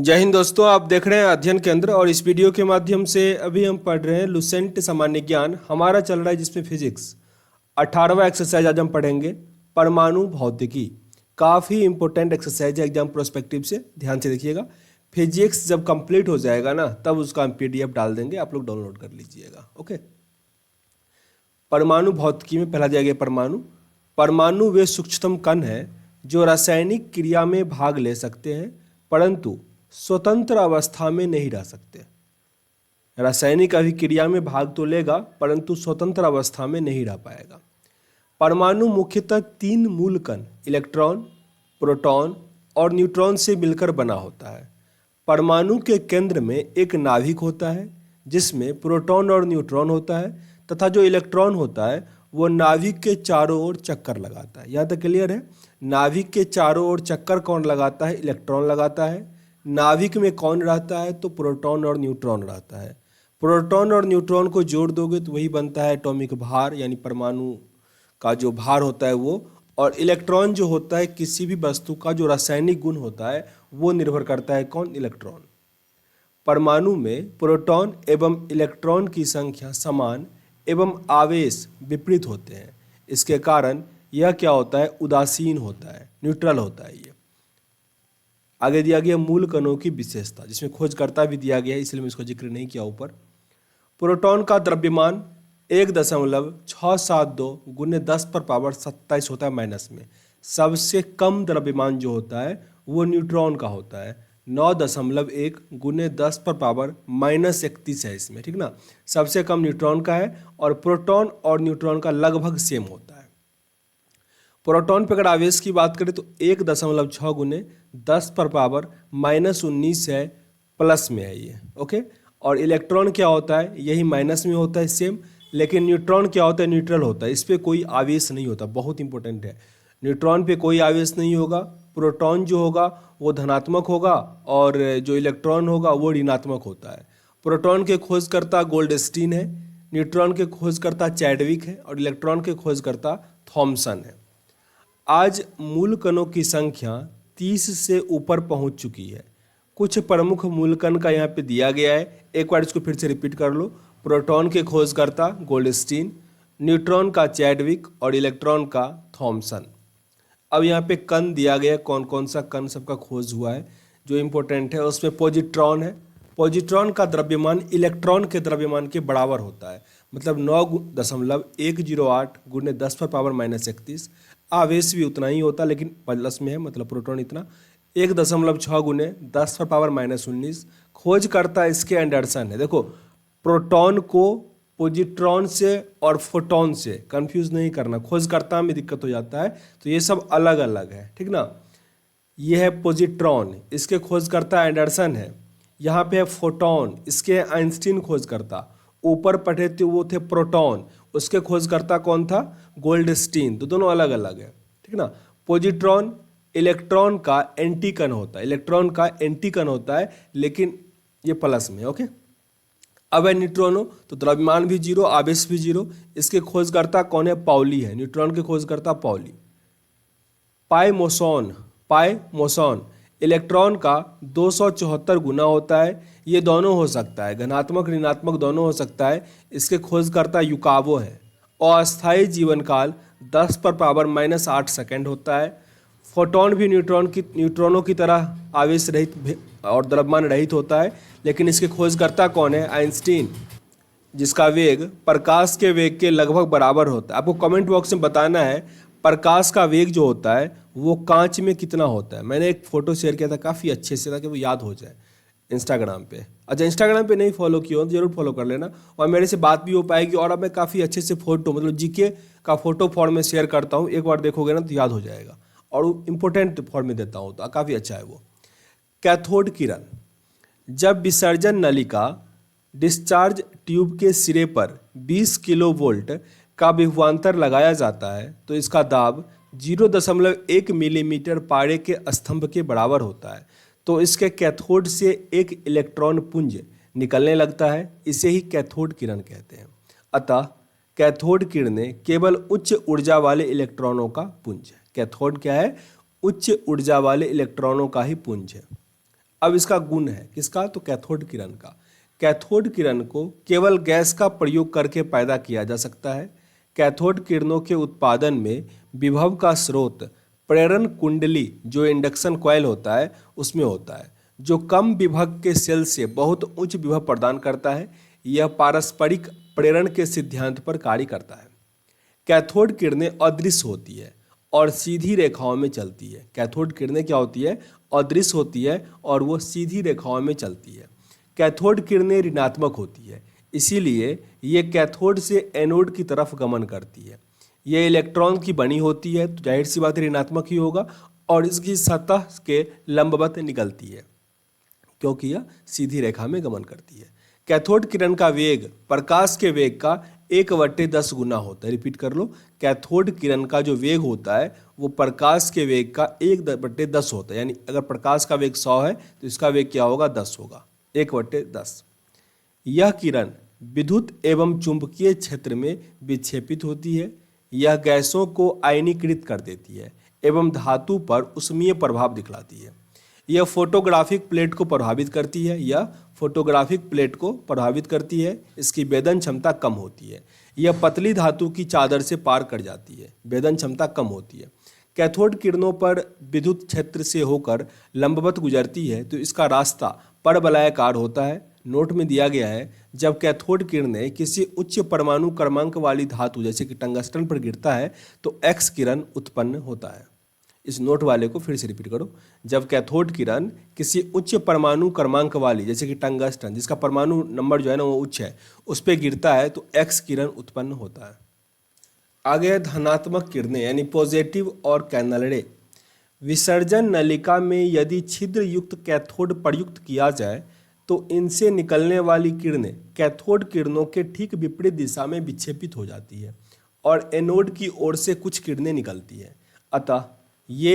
जय हिंद दोस्तों, आप देख रहे हैं अध्ययन केंद्र और इस वीडियो के माध्यम से अभी हम पढ़ रहे हैं लुसेंट सामान्य ज्ञान हमारा चल रहा है, जिसमें फिजिक्स 18वां एक्सरसाइज आज हम पढ़ेंगे परमाणु भौतिकी। काफ़ी इंपॉर्टेंट एक्सरसाइज है एग्जाम प्रोस्पेक्टिव से, ध्यान से देखिएगा। फिजिक्स जब कंप्लीट हो जाएगा ना, तब उसका हम PDF डाल देंगे, आप लोग डाउनलोड कर लीजिएगा। ओके, परमाणु भौतिकी में पहला दिया गया परमाणु। परमाणु वे सूक्ष्मतम कण हैं जो रासायनिक क्रिया में भाग ले सकते हैं परंतु स्वतंत्र अवस्था में नहीं रह सकते। रासायनिक अभिक्रिया में भाग तो लेगा परंतु स्वतंत्र अवस्था में नहीं रह पाएगा। परमाणु मुख्यतः 3 मूल कण इलेक्ट्रॉन, प्रोटॉन और न्यूट्रॉन से मिलकर बना होता है। परमाणु के केंद्र में एक नाभिक होता है जिसमें प्रोटॉन और न्यूट्रॉन होता है तथा जो इलेक्ट्रॉन होता है वो नाभिक के चारों ओर चक्कर लगाता है। यहाँ तक क्लियर है? नाभिक के चारों ओर चक्कर कौन लगाता है? इलेक्ट्रॉन लगाता है। नाभिक में कौन रहता है? तो प्रोटॉन और न्यूट्रॉन रहता है। प्रोटॉन और न्यूट्रॉन को जोड़ दोगे तो वही बनता है एटॉमिक भार, यानी परमाणु का जो भार होता है वो। और इलेक्ट्रॉन जो होता है किसी भी वस्तु का जो रासायनिक गुण होता है वो निर्भर करता है कौन? इलेक्ट्रॉन। परमाणु में प्रोटॉन एवं इलेक्ट्रॉन की संख्या समान एवं आवेश विपरीत होते हैं। इसके कारण यह क्या होता है? उदासीन होता है, न्यूट्रल होता है ये। आगे दिया गया मूल कणों की विशेषता, जिसमें खोजकर्ता भी दिया गया है, इसलिए मैं इसको जिक्र नहीं किया ऊपर। प्रोटॉन का द्रव्यमान 1.672 गुने 10⁻27 होता है माइनस में। सबसे कम द्रव्यमान जो होता है वो न्यूट्रॉन का होता है, 9.1 गुने 10⁻31 है इसमें, ठीक ना। सबसे कम न्यूट्रॉन का है और प्रोटॉन और न्यूट्रॉन का लगभग सेम होता है। प्रोटॉन पर अगर आवेश की बात करें तो 1.6 गुने 10⁻−19 है, प्लस में है ये। ओके, और इलेक्ट्रॉन क्या होता है? यही माइनस में होता है सेम। लेकिन न्यूट्रॉन क्या होता है? न्यूट्रल होता है, इस पर कोई आवेश नहीं होता। बहुत इंपॉर्टेंट है, न्यूट्रॉन पे कोई आवेश नहीं होगा। प्रोटॉन जो होगा वो धनात्मक होगा और जो इलेक्ट्रॉन होगा वो ऋणात्मक होता है। प्रोटॉन के खोजकर्ता गोल्डस्टीन है, न्यूट्रॉन के खोजकर्ता चैडविक है और इलेक्ट्रॉन के खोजकर्ता थॉमसन है। आज मूल कणों की संख्या 30 से ऊपर पहुंच चुकी है। कुछ प्रमुख मूल कण का यहाँ पे दिया गया है, एक बार इसको फिर से रिपीट कर लो। प्रोटॉन के खोजकर्ता गोल्डस्टीन, न्यूट्रॉन का चैडविक और इलेक्ट्रॉन का थॉमसन। अब यहाँ पे कण दिया गया है, कौन कौन सा कण सबका खोज हुआ है जो इम्पोर्टेंट है। उसमें पॉजिट्रॉन है। पॉजिट्रॉन का द्रव्यमान इलेक्ट्रॉन के द्रव्यमान के बराबर होता है, मतलब 9.108 गुने 10⁻−31। आवेश भी उतना ही होता लेकिन प्लस में है, मतलब प्रोटॉन इतना 1.6 गुने 10⁻−19। खोजकर्ता इसके एंडरसन है। देखो, प्रोटॉन को पॉजिट्रॉन से और फोटॉन से कंफ्यूज नहीं करना, खोजकर्ता में दिक्कत हो जाता है, तो ये सब अलग अलग है, ठीक ना। ये है पॉजिट्रॉन, इसके खोजकर्ता एंडरसन है। यहाँ पे है फोटॉन, इसके आइंस्टीन खोजकर्ता। ऊपर पढ़े थे वो थे प्रोटॉन, उसके खोजकर्ता कौन था? गोल्डस्टीन। तो दोनों अलग अलग है, ठीक ना। पॉजिट्रॉन इलेक्ट्रॉन का एंटी कण होता है, इलेक्ट्रॉन का एंटी कण होता है, लेकिन ये प्लस में। ओके, अब है न्यूट्रॉनो, तो द्रव्यमान भी जीरो, आवेश भी जीरो। इसके खोजकर्ता कौन है? पाउली है, न्यूट्रॉन के खोजकर्ता पाउली। पाइमोसॉन इलेक्ट्रॉन का 274 गुना होता है। ये दोनों हो सकता है, धनात्मक ऋणात्मक दोनों हो सकता है। इसके खोजकर्ता युकावो है। अस्थायी जीवन काल 10⁻⁻8 सेकेंड होता है। फोटॉन भी न्यूट्रॉनों की तरह आवेश रहित और द्रव्यमान रहित होता है, लेकिन इसके खोजकर्ता कौन है? आइंस्टीन, जिसका वेग प्रकाश के वेग के लगभग बराबर होता है। आपको कमेंट बॉक्स में बताना है प्रकाश का वेग जो होता है वो कांच में कितना होता है। मैंने एक फोटो शेयर किया था काफ़ी अच्छे से, ताकि वो याद हो जाए इंस्टाग्राम पे। अच्छा, इंस्टाग्राम पे नहीं फॉलो किया हो तो जरूर फॉलो कर लेना, और मेरे से बात भी हो पाएगी। और अब मैं काफ़ी अच्छे से फोटो, मतलब जीके का फोटो फॉर्म में शेयर करता हूँ, एक बार देखोगे ना तो याद हो जाएगा। और इंपॉर्टेंट फॉर्म में देता हूँ तो काफ़ी अच्छा है वो। कैथोड किरण, जब विसर्जन नलिका डिस्चार्ज ट्यूब के सिरे पर 20 किलोवोल्ट का विभवांतर लगाया जाता है तो इसका दाब 0.1 मिलीमीटर पारे के स्तंभ के बराबर होता है। तो इसके कैथोड से एक इलेक्ट्रॉन पुंज निकलने लगता है, इसे ही कैथोड किरण कहते हैं। अतः कैथोड किरणें केवल उच्च ऊर्जा वाले इलेक्ट्रॉनों का पुंज है। कैथोड क्या है? उच्च ऊर्जा वाले इलेक्ट्रॉनों का ही पुंज है। अब इसका गुण है किसका, तो कैथोड किरण का। कैथोड किरण को केवल गैस का प्रयोग करके पैदा किया जा सकता है। कैथोड किरणों के उत्पादन में विभव का स्रोत प्रेरण कुंडली जो इंडक्शन कॉइल होता है उसमें होता है, जो कम विभव के सेल से बहुत उच्च विभव प्रदान करता है। यह पारस्परिक प्रेरण के सिद्धांत पर कार्य करता है। कैथोड किरणें अदृश्य होती है और सीधी रेखाओं में चलती है। कैथोड किरणें क्या होती है, अदृश्य होती है और वो सीधी रेखाओं में चलती है। कैथोड किरणें ऋणात्मक होती है, इसीलिए ये कैथोड से एनोड की तरफ गमन करती है। ये इलेक्ट्रॉन की बनी होती है तो जाहिर सी बात है ऋणात्मक ही होगा, और इसकी सतह के लंबवत निकलती है क्योंकि यह सीधी रेखा में गमन करती है। कैथोड किरण का वेग प्रकाश के वेग का 1/10 गुना होता है। रिपीट कर लो, कैथोड किरण का जो वेग होता है वो प्रकाश के वेग का 1/10 होता है। यानी अगर प्रकाश का वेग 100 है तो इसका वेग क्या होगा, 10 होगा, 1/10। यह किरण विद्युत एवं चुंबकीय क्षेत्र में विक्षेपित होती है। यह गैसों को आयनीकृत कर देती है एवं धातु पर ऊष्मीय प्रभाव दिखलाती है। यह फोटोग्राफिक प्लेट को प्रभावित करती है। यह फोटोग्राफिक प्लेट को प्रभावित करती है। इसकी वेदन क्षमता कम होती है। यह पतली धातु की चादर से पार कर जाती है, वेदन क्षमता कम होती है। कैथोड किरणों पर विद्युत क्षेत्र से होकर लंबवत गुजरती है तो इसका रास्ता परवलयाकार होता है। नोट में दिया गया है, जब कैथोड किरणें किसी उच्च परमाणु क्रमांक वाली धातु जैसे कि टंगस्टन पर गिरता है तो एक्स किरण उत्पन्न होता है। इस नोट वाले को फिर से रिपीट करो, जब कैथोड किरण किसी उच्च परमाणु क्रमांक वाली जैसे कि टंगस्टन जिसका परमाणु नंबर जो है ना वो उच्च है उस पर गिरता है तो एक्स किरण उत्पन्न होता है। आगे है धनात्मक किरणें यानी पॉजिटिव और कैथोड रे। विसर्जन नलिका में यदि छिद्र युक्त कैथोड प्रयुक्त किया जाए तो इनसे निकलने वाली किरणें कैथोड किरणों के ठीक विपरीत दिशा में विक्षेपित हो जाती है और एनोड की ओर से कुछ किरणें निकलती है। अतः ये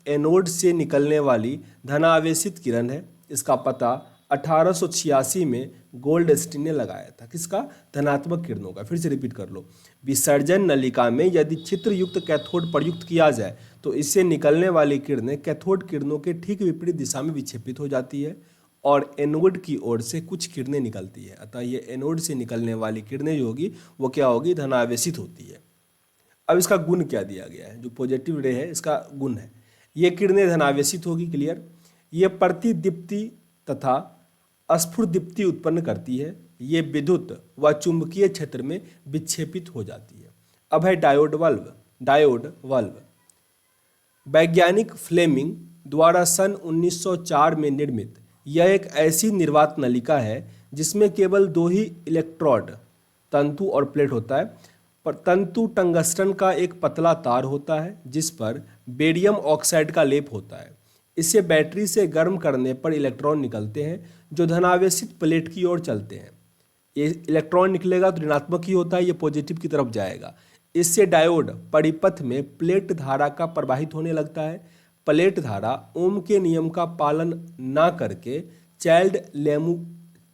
एनोड से निकलने वाली धनावेशित किरण है। इसका पता 1886 में गोल्डस्टीन ने लगाया था। किसका, धनात्मक किरणों का। फिर से रिपीट कर लो, विसर्जन नलिका में यदि छिद्र युक्त कैथोड प्रयुक्त किया जाए तो इससे निकलने वाली किरणें कैथोड किरणों के ठीक विपरीत दिशा में विक्षेपित हो जाती है और एनोड की ओर से कुछ किरणें निकलती है। अतः ये एनोड से निकलने वाली किरणें जो होगी वो क्या होगी, धनावेशित होती है। अब इसका गुण क्या दिया गया है, जो पॉजिटिव रे है इसका गुण है, ये किरणें धनावेशित होगी, क्लियर। ये प्रतिदीप्ति तथा स्फुरदीप्ति उत्पन्न करती है। ये विद्युत व चुंबकीय क्षेत्र में विक्षेपित हो जाती है। अब है डायोड बल्ब। डायोड बल्ब वैज्ञानिक फ्लेमिंग द्वारा सन 1904 में निर्मित यह एक ऐसी निर्वात नलिका है जिसमें केवल 2 ही इलेक्ट्रोड तंतु और प्लेट होता है। पर तंतु टंगस्टन का एक पतला तार होता है जिस पर बेरियम ऑक्साइड का लेप होता है। इसे बैटरी से गर्म करने पर इलेक्ट्रॉन निकलते हैं जो धनावेशित प्लेट की ओर चलते हैं। ये इलेक्ट्रॉन निकलेगा तो ऋणात्मक ही होता है, ये पॉजिटिव की तरफ जाएगा। इससे डायोड परिपथ में प्लेट धारा का प्रवाहित होने लगता है। प्लेट धारा ओम के नियम का पालन ना करके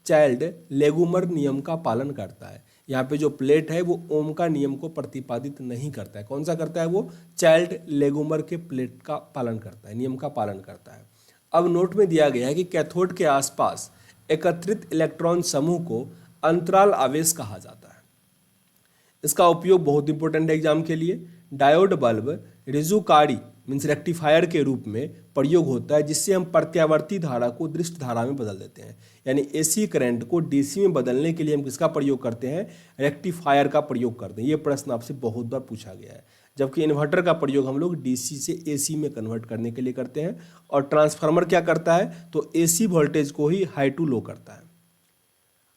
चाइल्ड लेगुमर नियम का पालन करता है। यहाँ पे जो प्लेट है वो ओम का नियम को प्रतिपादित नहीं करता है। कौन सा करता है, वो चाइल्ड लेगुमर के प्लेट का पालन करता है, नियम का पालन करता है। अब नोट में दिया गया है कि कैथोड के आसपास एकत्रित इलेक्ट्रॉन समूह को अंतराल आवेश कहा जाता है। इसका उपयोग बहुत इंपॉर्टेंट है एग्जाम के लिए। डायोड बल्ब रिजुकारी मीन्स रेक्टिफायर के रूप में प्रयोग होता है जिससे हम प्रत्यावर्ती धारा को दृष्ट धारा में बदल देते हैं। यानी एसी करंट को डीसी में बदलने के लिए हम किसका प्रयोग करते हैं, रेक्टिफायर का प्रयोग करते हैं। ये प्रश्न आपसे बहुत बार पूछा गया है। जबकि इन्वर्टर का प्रयोग हम लोग डीसी से एसी में कन्वर्ट करने के लिए करते हैं और ट्रांसफार्मर क्या करता है, तो एसी वोल्टेज को ही हाई टू लो करता है।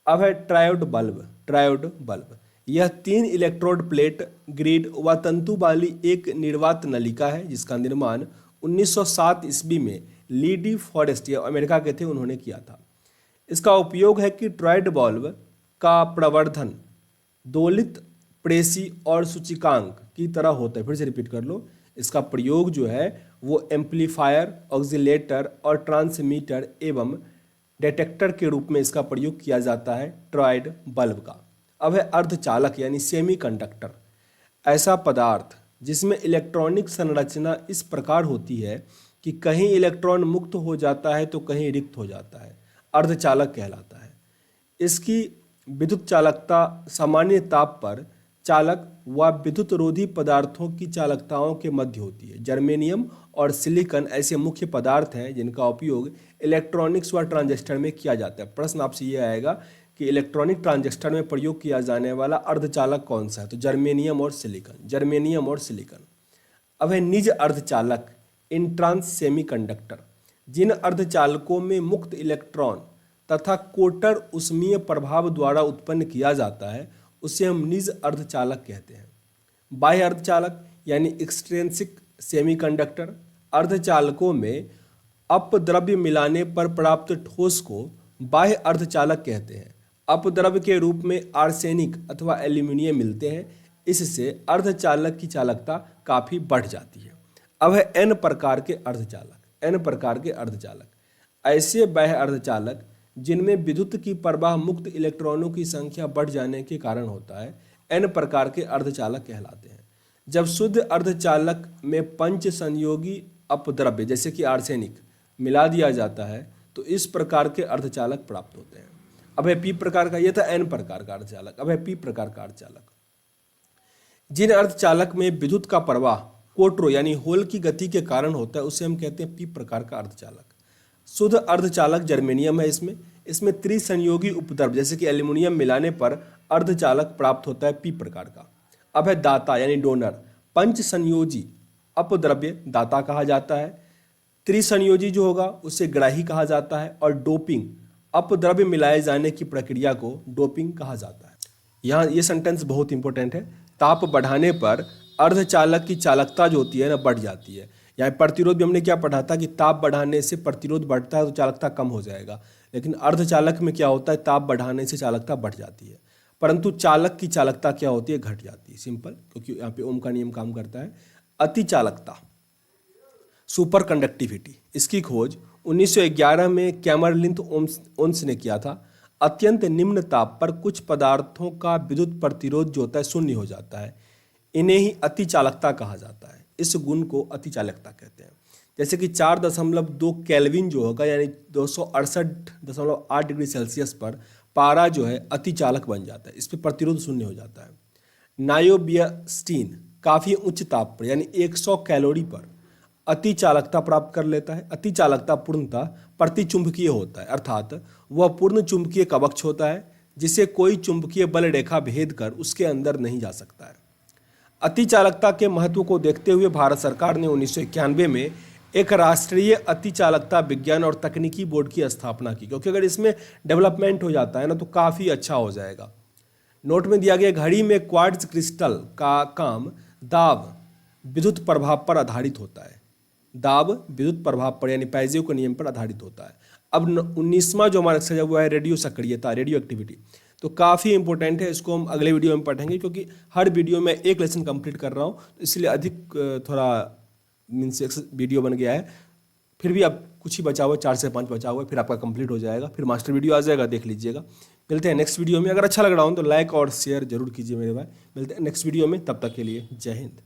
अब है ट्रायोड बल्ब। ट्रायोड बल्ब यह 3 इलेक्ट्रोड प्लेट ग्रिड व तंतु वाली एक निर्वात नलिका है जिसका निर्माण 1907 ईस्वी में लीडी फॉरेस्ट या अमेरिका के थे, उन्होंने किया था। इसका उपयोग है कि ट्रायोड बल्ब का प्रवर्धन दोलित प्रेसी और सूचकांक की तरह होता है। फिर से रिपीट कर लो, इसका प्रयोग जो है वो एम्पलीफायर, ऑक्सीलेटर और ट्रांसमीटर एवं डिटेक्टर के रूप में इसका प्रयोग किया जाता है ट्रायोड बल्ब का। अब है अर्धचालक यानी सेमीकंडक्टर, ऐसा पदार्थ जिसमें इलेक्ट्रॉनिक संरचना इस प्रकार होती है कि कहीं इलेक्ट्रॉन मुक्त हो जाता है तो कहीं रिक्त हो जाता है, अर्धचालक कहलाता है। इसकी विद्युत चालकता सामान्य ताप पर चालक व विद्युत रोधी पदार्थों की चालकताओं के मध्य होती है। जर्मेनियम और सिलिकॉन ऐसे मुख्य पदार्थ हैं जिनका उपयोग इलेक्ट्रॉनिक्स व ट्रांजिस्टर में किया जाता है। प्रश्न आपसे ये आएगा कि इलेक्ट्रॉनिक ट्रांजिस्टर में प्रयोग किया जाने वाला अर्धचालक कौन सा है, तो जर्मेनियम और सिलिकॉन, जर्मेनियम और सिलिकॉन। अब है निज अर्धचालक, इंट्रांस सेमीकंडक्टर। जिन अर्धचालकों में मुक्त इलेक्ट्रॉन तथा कोटर ऊष्मीय प्रभाव द्वारा उत्पन्न किया जाता है उसे हम निज अर्धचालक कहते हैं। बाह्य अर्धचालक यानी एक्सट्रिंसिक सेमीकंडक्टर, अर्धचालकों में अपद्रव्य मिलाने पर प्राप्त ठोस को बाह्य अर्धचालक कहते हैं। अपद्रव्य के रूप में आर्सेनिक अथवा एल्यूमिनियम मिलते हैं, इससे अर्धचालक की चालकता काफ़ी बढ़ जाती है। अब है एन प्रकार के अर्धचालक। एन प्रकार के अर्धचालक ऐसे बाह्य अर्धचालक जिनमें विद्युत की प्रवाह मुक्त इलेक्ट्रॉनों की संख्या बढ़ जाने के कारण होता है, एन प्रकार के अर्धचालक कहलाते हैं। जब शुद्ध अर्धचालक में पंच संयोगी अपद्रव्य जैसे कि आर्सेनिक मिला दिया जाता है तो इस प्रकार के अर्धचालक प्राप्त होते हैं। अब है पी प्रकार का, यह था एन प्रकार का अर्धचालक। अब है पी प्रकार का अर्धचालक। जिन अर्धचालक में विद्युत का प्रवाह कोटरो यानी होल की गति के कारण होता है उसे हम कहते हैं पी प्रकार का अर्धचालक। शुद्ध अर्धचालक जर्मेनियम है। इसमें त्रिसंयोगी उपद्रव्य जैसे कि एल्यूमिनियम मिलाने पर अर्धचालक प्राप्त होता है पी प्रकार का। अब है दाता यानी डोनर। पंच संयोजी अपद्रव्य दाता कहा जाता है। त्रिसंयोजी जो होगा उसे ग्राही कहा जाता है और डोपिंग अपद्रव्य मिलाए जाने की प्रक्रिया को डोपिंग कहा जाता है। यहाँ ये सेंटेंस बहुत इंपॉर्टेंट है। ताप बढ़ाने पर अर्धचालक की चालकता जो होती है ना बढ़ जाती है। यहाँ प्रतिरोध भी हमने क्या पढ़ा था कि ताप बढ़ाने से प्रतिरोध बढ़ता है तो चालकता कम हो जाएगा, लेकिन अर्धचालक में क्या होता है ताप बढ़ाने से चालकता बढ़ जाती है, परंतु चालक की चालकता क्या होती है घट जाती है। सिंपल, क्योंकि यहाँ पे ओम का नियम काम करता है। अति चालकता सुपर कंडक्टिविटी, इसकी खोज 1911 में कैमरलिंथ ओम्स ने किया था। अत्यंत निम्न ताप पर कुछ पदार्थों का विद्युत प्रतिरोध जो होता है शून्य हो जाता है, इन्हें ही अति चालकता कहा जाता है। इस गुण को अति चालकता कहते हैं। जैसे कि 4.2 केल्विन जो होगा यानी 268.8 डिग्री सेल्सियस पर पारा जो है अति चालक बन जाता है, इस पर प्रतिरोध शून्य हो जाता है। नायोबियस्टीन काफ़ी उच्च ताप पर यानी 100 कैलोरी पर अति चालकता प्राप्त कर लेता है। अति चालकता पूर्णतः प्रतिचुंबकीय होता है, अर्थात वह पूर्ण चुंबकीय कवच होता है जिसे कोई चुंबकीय बल रेखा भेद कर उसके अंदर नहीं जा सकता है। अति चालकता के महत्व को देखते हुए भारत सरकार ने 1991 में एक राष्ट्रीय अति चालकता विज्ञान और तकनीकी बोर्ड की स्थापना की, क्योंकि अगर इसमें डेवलपमेंट हो जाता है ना तो काफ़ी अच्छा हो जाएगा। नोट में दिया गया घड़ी में क्वार्ट्ज क्रिस्टल का काम दाब विद्युत प्रभाव पर आधारित होता है। दाब विद्युत प्रभाव पर यानी पाइजेव के नियम पर आधारित होता है। अब 19वां जो हमारा सजा हुआ है रेडियो सक्रियता, रेडियो एक्टिविटी, तो काफ़ी इंपॉर्टेंट है। इसको हम अगले वीडियो में पढ़ेंगे, क्योंकि हर वीडियो में एक लेसन कंप्लीट कर रहा हूँ तो इसलिए अधिक थोड़ा मीन्स वीडियो बन गया है। फिर भी अब कुछ ही बचा हुआ है, 4 से 5 बचा हुआ है, फिर आपका कंप्लीट हो जाएगा, फिर मास्टर वीडियो आ जाएगा, देख लीजिएगा। मिलते हैं नेक्स्ट वीडियो में। अगर अच्छा लग रहा हो तो लाइक और शेयर जरूर कीजिए मेरे भाई। मिलते हैं नेक्स्ट वीडियो में, तब तक के लिए जय हिंद।